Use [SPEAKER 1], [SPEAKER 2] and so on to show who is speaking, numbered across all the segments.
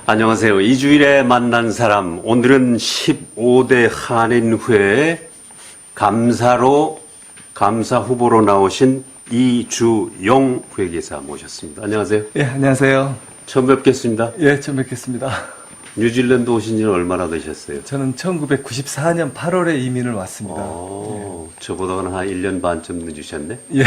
[SPEAKER 1] 안녕하세요. 2주일에 만난 사람, 오늘은 15대 한인회 감사 후보로 나오신 이주용 회계사 모셨습니다. 안녕하세요.
[SPEAKER 2] 예, 안녕하세요.
[SPEAKER 1] 처음 뵙겠습니다.
[SPEAKER 2] 예, 처음 뵙겠습니다.
[SPEAKER 1] 뉴질랜드 오신 지는 얼마나 되셨어요?
[SPEAKER 2] 저는 1994년 8월에 이민을 왔습니다.
[SPEAKER 1] 저보다는 한 1년 반쯤 늦으셨네?
[SPEAKER 2] 예.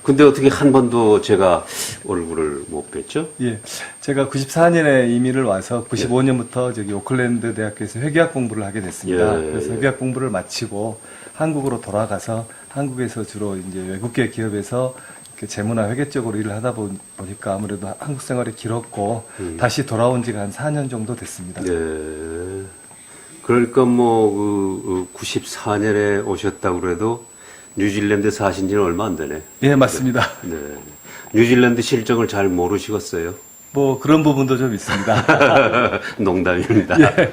[SPEAKER 1] 근데 어떻게 한 번도 제가 얼굴을 못 뵀죠?
[SPEAKER 2] 예. 제가 94년에 이민을 와서 95년부터 저기 오클랜드 대학교에서 회계학 공부를 하게 됐습니다.
[SPEAKER 1] 예.
[SPEAKER 2] 그래서 회계학 공부를 마치고 한국으로 돌아가서 한국에서 주로 이제 외국계 기업에서 재무나 회계 쪽으로 일을 하다 보니까 아무래도 한국 생활이 길었고 다시 돌아온 지가 한 4년 정도 됐습니다.
[SPEAKER 1] 네. 그러니까 94년에 오셨다고 그래도 뉴질랜드 사신 지는 얼마 안 되네.
[SPEAKER 2] 예, 맞습니다.
[SPEAKER 1] 네. 뉴질랜드 실정을 잘 모르시겠어요?
[SPEAKER 2] 뭐 그런 부분도 좀 있습니다.
[SPEAKER 1] 농담입니다.
[SPEAKER 2] 예.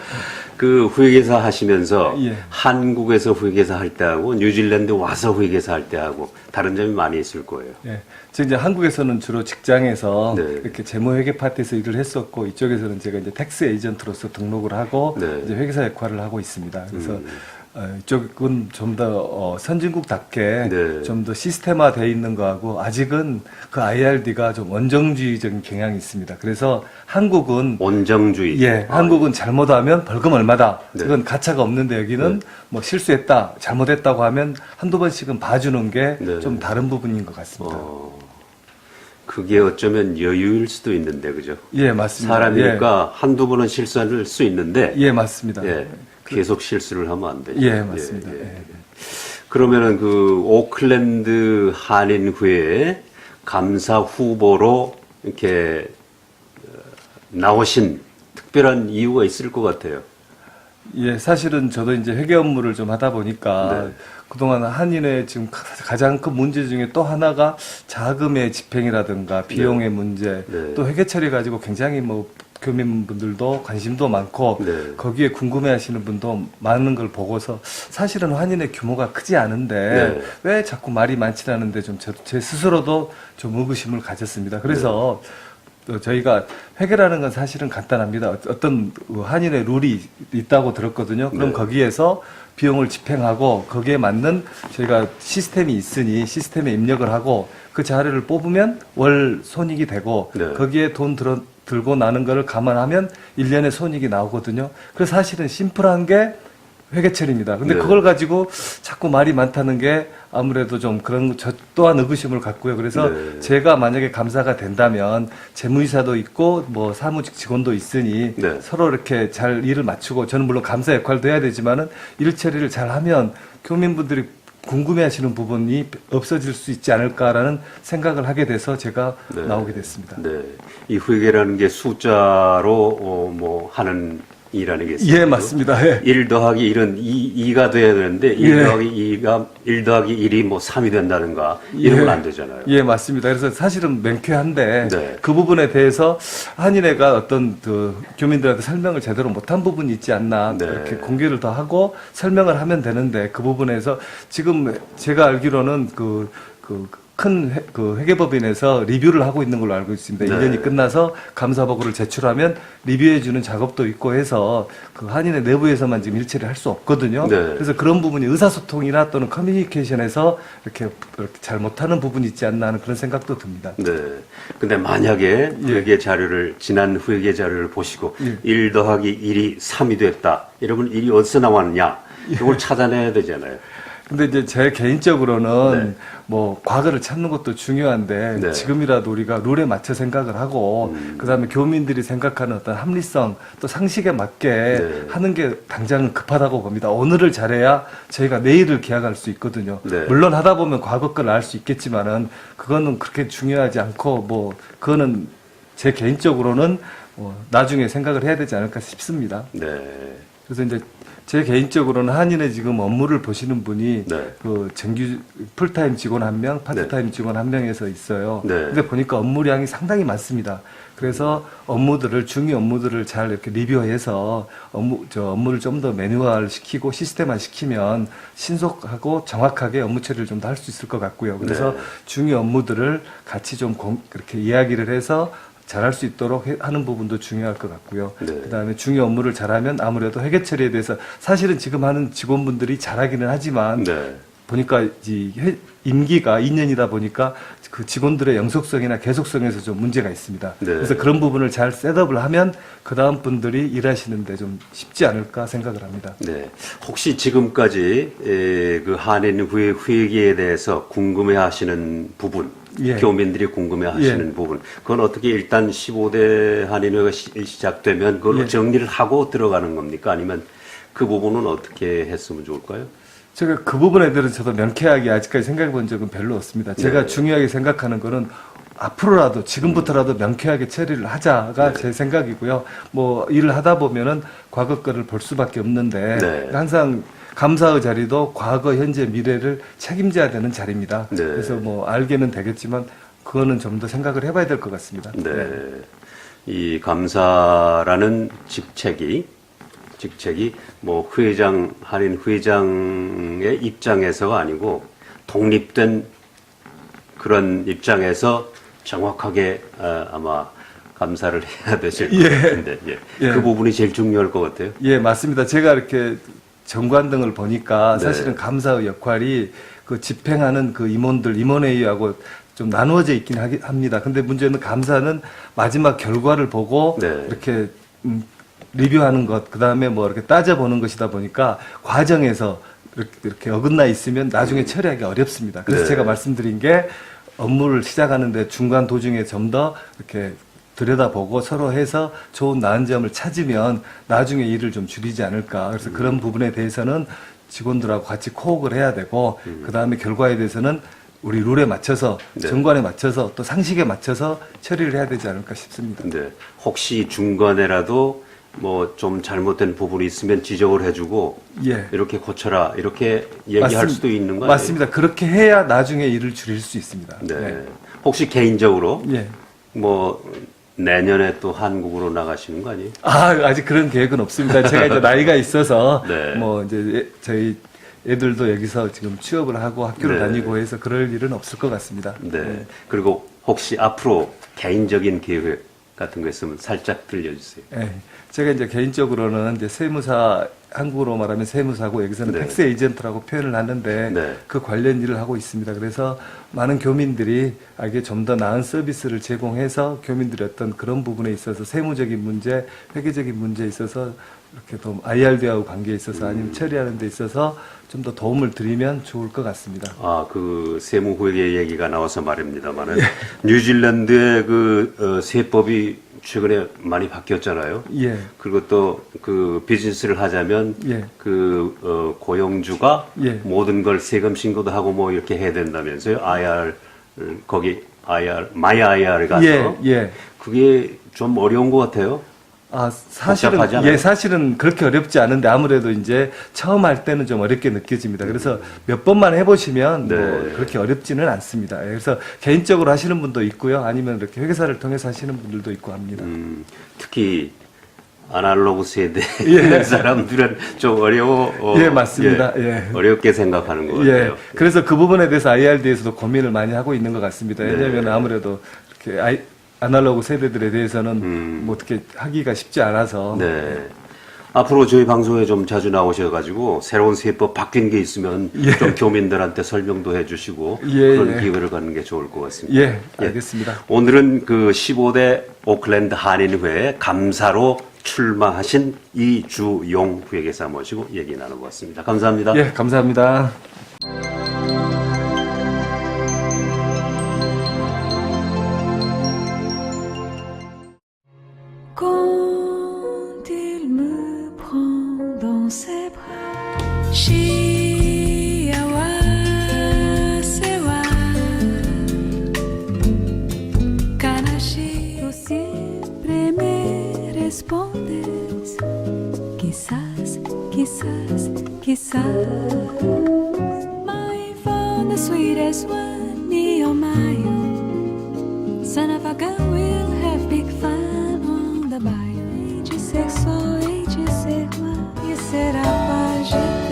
[SPEAKER 1] 그 회계사 하시면서
[SPEAKER 2] 예.
[SPEAKER 1] 한국에서 회계사 할 때하고 뉴질랜드 와서 회계사 할 때하고 다른 점이 많이 있을 거예요.
[SPEAKER 2] 예. 저 이제 한국에서는 주로 직장에서
[SPEAKER 1] 네.
[SPEAKER 2] 이렇게 재무회계 파트에서 일을 했었고 이쪽에서는 제가 이제 텍스 에이전트로서 등록을 하고
[SPEAKER 1] 네.
[SPEAKER 2] 이제 회계사 역할을 하고 있습니다. 그래서 이쪽은 좀 더 선진국답게
[SPEAKER 1] 네.
[SPEAKER 2] 좀 더 시스템화되어 있는 거하고 아직은 그 IRD가 좀 원정주의적인 경향이 있습니다. 그래서 한국은
[SPEAKER 1] 원정주의.
[SPEAKER 2] 예, 한국은 잘못하면 벌금 얼마다.
[SPEAKER 1] 네.
[SPEAKER 2] 이건 가차가 없는데 여기는 뭐 실수했다, 잘못했다고 하면 한두 번씩은 봐주는 게 좀
[SPEAKER 1] 네.
[SPEAKER 2] 다른 부분인 것 같습니다.
[SPEAKER 1] 그게 어쩌면 여유일 수도 있는데, 그죠?
[SPEAKER 2] 예, 맞습니다.
[SPEAKER 1] 사람이니까 한두 번은 실수할 수 있는데,
[SPEAKER 2] 예, 맞습니다.
[SPEAKER 1] 예, 계속 실수를 하면 안 되죠.
[SPEAKER 2] 예, 맞습니다.
[SPEAKER 1] 예, 예.
[SPEAKER 2] 예.
[SPEAKER 1] 그러면은 그 오클랜드 한인회에 감사 후보로 이렇게 나오신 특별한 이유가 있을 것 같아요.
[SPEAKER 2] 예, 사실은 저도 이제 회계 업무를 좀 하다 보니까
[SPEAKER 1] 네.
[SPEAKER 2] 그동안 한인의 지금 가장 큰 문제 중에 또 하나가 자금의 집행이라든가 비용의 문제,
[SPEAKER 1] 네.
[SPEAKER 2] 또 회계 처리 가지고 굉장히 뭐 교민분들도 관심도 많고
[SPEAKER 1] 네.
[SPEAKER 2] 거기에 궁금해하시는 분도 많은 걸 보고서 사실은 한인의 규모가 크지 않은데
[SPEAKER 1] 네.
[SPEAKER 2] 왜 자꾸 말이 많지 않은데 좀 제 스스로도 좀 의구심을 가졌습니다. 그래서 또 저희가 회계라는 건 사실은 간단합니다. 어떤 한인의 룰이 있다고 들었거든요. 그럼
[SPEAKER 1] 네.
[SPEAKER 2] 거기에서 비용을 집행하고 거기에 맞는 저희가 시스템이 있으니 시스템에 입력을 하고 그 자료를 뽑으면 월 손익이 되고
[SPEAKER 1] 네.
[SPEAKER 2] 거기에 돈 들고 나는 거를 감안하면 1년에 손익이 나오거든요. 그래서 사실은 심플한 게 회계처리입니다. 근데
[SPEAKER 1] 네.
[SPEAKER 2] 그걸 가지고 자꾸 말이 많다는 게 아무래도 좀 그런 저 또한 의구심을 갖고요. 그래서
[SPEAKER 1] 네.
[SPEAKER 2] 제가 만약에 감사가 된다면 재무이사도 있고 뭐 사무직 직원도 있으니
[SPEAKER 1] 네.
[SPEAKER 2] 서로 이렇게 잘 일을 맞추고 저는 물론 감사 역할도 해야 되지만은 일 처리를 잘 하면 교민분들이 궁금해하시는 부분이 없어질 수 있지 않을까라는 생각을 하게 돼서 제가
[SPEAKER 1] 네.
[SPEAKER 2] 나오게 됐습니다.
[SPEAKER 1] 네. 이 회계라는 게 숫자로 뭐 하는 일이라는 게 있어요.
[SPEAKER 2] 예, 맞습니다. 예.
[SPEAKER 1] 1 더하기 1은 2가 돼야 되는데 1
[SPEAKER 2] 예.
[SPEAKER 1] 더하기 2가 1 더하기 1이 뭐 3이 된다든가 이러면 안 되잖아요.
[SPEAKER 2] 예, 맞습니다. 그래서 사실은 명쾌한데
[SPEAKER 1] 네.
[SPEAKER 2] 그 부분에 대해서 한인회가 어떤 그 교민들한테 설명을 제대로 못한 부분이 있지 않나
[SPEAKER 1] 네.
[SPEAKER 2] 이렇게 공개를 더 하고 설명을 하면 되는데 그 부분에서 지금 제가 알기로는 큰 회계법인에서 리뷰를 하고 있는 걸로 알고 있습니다.
[SPEAKER 1] 네.
[SPEAKER 2] 1년이 끝나서 감사 보고를 제출하면 리뷰해주는 작업도 있고 해서 그 한인회 내부에서만 지금 일처리를 할 수 없거든요.
[SPEAKER 1] 네.
[SPEAKER 2] 그래서 그런 부분이 의사소통이나 또는 커뮤니케이션에서 이렇게 잘 못하는 부분이 있지 않나 하는 그런 생각도 듭니다.
[SPEAKER 1] 네. 근데 만약에
[SPEAKER 2] 예.
[SPEAKER 1] 회계 자료를 지난 회계 자료를 보시고
[SPEAKER 2] 예.
[SPEAKER 1] 1 더하기 1이 3이 됐다. 이러면 1이 어디서 나왔냐? 이걸 찾아내야 되잖아요.
[SPEAKER 2] 근데 이제 제 개인적으로는
[SPEAKER 1] 네.
[SPEAKER 2] 뭐 과거를 찾는 것도 중요한데
[SPEAKER 1] 네.
[SPEAKER 2] 지금이라도 우리가 룰에 맞춰 생각을 하고 그다음에 교민들이 생각하는 어떤 합리성 또 상식에 맞게
[SPEAKER 1] 네.
[SPEAKER 2] 하는 게 당장 급하다고 봅니다. 오늘을 잘해야 저희가 내일을 기약할 수 있거든요.
[SPEAKER 1] 네.
[SPEAKER 2] 물론 하다 보면 과거 걸 알 수 있겠지만은 그거는 그렇게 중요하지 않고 뭐 그거는 제 개인적으로는 나중에 생각을 해야 되지 않을까 싶습니다.
[SPEAKER 1] 네.
[SPEAKER 2] 그래서 이제 제 개인적으로는 한인의 지금 업무를 보시는 분이
[SPEAKER 1] 네.
[SPEAKER 2] 그 정규 풀타임 직원 1명, 파트타임 직원 1명에서 있어요.
[SPEAKER 1] 네.
[SPEAKER 2] 근데 보니까 업무량이 상당히 많습니다. 그래서 중요 업무들을 잘 이렇게 리뷰해서 업무를 좀 더 매뉴얼 시키고 시스템화 시키면 신속하고 정확하게 업무 처리를 좀 더 할 수 있을 것 같고요. 그래서
[SPEAKER 1] 네.
[SPEAKER 2] 중요 업무들을 같이 좀 그렇게 이야기를 해서 잘할 수 있도록 하는 부분도 중요할 것 같고요.
[SPEAKER 1] 네.
[SPEAKER 2] 그다음에 중요 업무를 잘하면 아무래도 회계 처리에 대해서 사실은 지금 하는 직원분들이 잘하기는 하지만
[SPEAKER 1] 네.
[SPEAKER 2] 보니까 임기가 2년이다 보니까 그 직원들의 영속성이나 계속성에서 좀 문제가 있습니다.
[SPEAKER 1] 네.
[SPEAKER 2] 그래서 그런 부분을 잘 셋업을 하면 그 다음 분들이 일하시는데 좀 쉽지 않을까 생각을 합니다.
[SPEAKER 1] 네. 혹시 지금까지 그 한인 회계에 대해서 궁금해하시는 부분,
[SPEAKER 2] 예.
[SPEAKER 1] 교민들이 궁금해하시는
[SPEAKER 2] 예.
[SPEAKER 1] 부분, 그건 어떻게 일단 15대 한인회가 시작되면 그걸
[SPEAKER 2] 예.
[SPEAKER 1] 정리를 하고 들어가는 겁니까? 아니면 그 부분은 어떻게 했으면 좋을까요?
[SPEAKER 2] 제가 그 부분에 대해서 저도 명쾌하게 아직까지 생각해 본 적은 별로 없습니다. 제가
[SPEAKER 1] 네.
[SPEAKER 2] 중요하게 생각하는 거는 앞으로라도 지금부터라도 명쾌하게 처리를 하자가
[SPEAKER 1] 네.
[SPEAKER 2] 제 생각이고요. 뭐 일을 하다 보면은 과거 거를 볼 수밖에 없는데
[SPEAKER 1] 네.
[SPEAKER 2] 항상 감사의 자리도 과거, 현재, 미래를 책임져야 되는 자리입니다.
[SPEAKER 1] 네.
[SPEAKER 2] 그래서 뭐 알게는 되겠지만 그거는 좀 더 생각을 해봐야 될 것 같습니다.
[SPEAKER 1] 네. 이 감사라는 직책이 뭐 한인 회장의 입장에서가 아니고 독립된 그런 입장에서 정확하게 아마 감사를 해야 되실 것
[SPEAKER 2] 예.
[SPEAKER 1] 같은데 예.
[SPEAKER 2] 예.
[SPEAKER 1] 그 부분이 제일 중요할 것 같아요.
[SPEAKER 2] 예, 맞습니다. 제가 이렇게 정관 등을 보니까
[SPEAKER 1] 네.
[SPEAKER 2] 사실은 감사의 역할이 그 집행하는 그 임원회의하고 좀 나누어져 있긴 합니다. 근데 문제는 감사는 마지막 결과를 보고
[SPEAKER 1] 네.
[SPEAKER 2] 이렇게 리뷰하는 것, 그 다음에 뭐 이렇게 따져보는 것이다 보니까 과정에서 이렇게 어긋나 있으면 나중에 처리하기 어렵습니다. 그래서
[SPEAKER 1] 네.
[SPEAKER 2] 제가 말씀드린 게 업무를 시작하는데 중간 도중에 좀 더 이렇게 들여다보고 서로 해서 좋은 나은 점을 찾으면 나중에 일을 좀 줄이지 않을까. 그래서 그런 부분에 대해서는 직원들하고 같이 코옥을 해야 되고 그 다음에 결과에 대해서는 우리 룰에 맞춰서
[SPEAKER 1] 네.
[SPEAKER 2] 정관에 맞춰서 또 상식에 맞춰서 처리를 해야 되지 않을까 싶습니다.
[SPEAKER 1] 네. 혹시 중간에라도 뭐 좀 잘못된 부분이 있으면 지적을 해주고
[SPEAKER 2] 예.
[SPEAKER 1] 이렇게 고쳐라 이렇게 얘기할 수도 있는 거 아니에요?
[SPEAKER 2] 맞습니다. 그렇게 해야 나중에 일을 줄일 수 있습니다.
[SPEAKER 1] 네. 혹시 개인적으로
[SPEAKER 2] 예.
[SPEAKER 1] 뭐 내년에 또 한국으로 나가시는 거 아니에요?
[SPEAKER 2] 아직 그런 계획은 없습니다. 제가 이제 나이가 있어서
[SPEAKER 1] 네.
[SPEAKER 2] 뭐 이제 저희 애들도 여기서 지금 취업을 하고 학교를
[SPEAKER 1] 네.
[SPEAKER 2] 다니고 해서 그럴 일은 없을 것 같습니다.
[SPEAKER 1] 네. 그리고 혹시 앞으로 개인적인 계획 같은 거 있으면 살짝 들려주세요.
[SPEAKER 2] 예. 제가 이제 개인적으로는 이제 세무사, 한국으로 말하면 세무사고 여기서는
[SPEAKER 1] 네.
[SPEAKER 2] 텍스 에이전트라고 표현을 하는데
[SPEAKER 1] 네.
[SPEAKER 2] 그 관련 일을 하고 있습니다. 그래서 많은 교민들이 알게 좀 더 나은 서비스를 제공해서 교민들의 어떤 그런 부분에 있어서 세무적인 문제, 회계적인 문제에 있어서 이렇게 좀 IRD하고 관계에 있어서 아니면 처리하는 데 있어서 좀 더 도움을 드리면 좋을 것 같습니다.
[SPEAKER 1] 그 세무회계 얘기가 나와서 말입니다만은 뉴질랜드의 그 세법이 최근에 많이 바뀌었잖아요.
[SPEAKER 2] 예.
[SPEAKER 1] 그리고 또 그 비즈니스를 하자면
[SPEAKER 2] 예.
[SPEAKER 1] 고용주가
[SPEAKER 2] 예.
[SPEAKER 1] 모든 걸 세금 신고도 하고 뭐 이렇게 해야 된다면서요. 마이 IR 가서
[SPEAKER 2] 예, 예.
[SPEAKER 1] 그게 좀 어려운 것 같아요.
[SPEAKER 2] 사실은,
[SPEAKER 1] 복잡하지 않아요?
[SPEAKER 2] 예, 사실은 그렇게 어렵지 않은데 아무래도 이제 처음 할 때는 좀 어렵게 느껴집니다. 그래서 몇 번만 해보시면
[SPEAKER 1] 네.
[SPEAKER 2] 뭐 그렇게 어렵지는 않습니다. 예, 그래서 개인적으로 하시는 분도 있고요. 아니면 이렇게 회계사를 통해서 하시는 분들도 있고 합니다.
[SPEAKER 1] 특히 아날로그 세대
[SPEAKER 2] 예.
[SPEAKER 1] 사람들은 좀 어려워.
[SPEAKER 2] 예, 맞습니다. 예.
[SPEAKER 1] 어렵게 생각하는 것
[SPEAKER 2] 예.
[SPEAKER 1] 같아요.
[SPEAKER 2] 그래서 그 부분에 대해서 IRD에서도 고민을 많이 하고 있는 것 같습니다. 왜냐하면
[SPEAKER 1] 네.
[SPEAKER 2] 아무래도 이렇게 아날로그 세대들에 대해서는 뭐 어떻게 하기가 쉽지 않아서.
[SPEAKER 1] 네. 앞으로 저희 방송에 좀 자주 나오셔가지고 새로운 세법 바뀐 게 있으면 좀 교민들한테 설명도 해주시고
[SPEAKER 2] 예,
[SPEAKER 1] 그런
[SPEAKER 2] 예.
[SPEAKER 1] 기회를 갖는 게 좋을 것 같습니다.
[SPEAKER 2] 예, 알겠습니다.
[SPEAKER 1] 오늘은 그 15대 오클랜드 한인회에 감사로 출마하신 이주용 회계사 모시고 얘기 나눠봤습니다. 감사합니다.
[SPEAKER 2] 예, 감사합니다.
[SPEAKER 3] Quand il me prend dans ses bras, Chihuahua, Sewa, Kanashi, tú siempre me respondes, quizás, quizás, quizás. My phone, the sweetest one, neon mayo, son of a gun will have big fun on the bio. Age sexual, age sexual, e será pagina.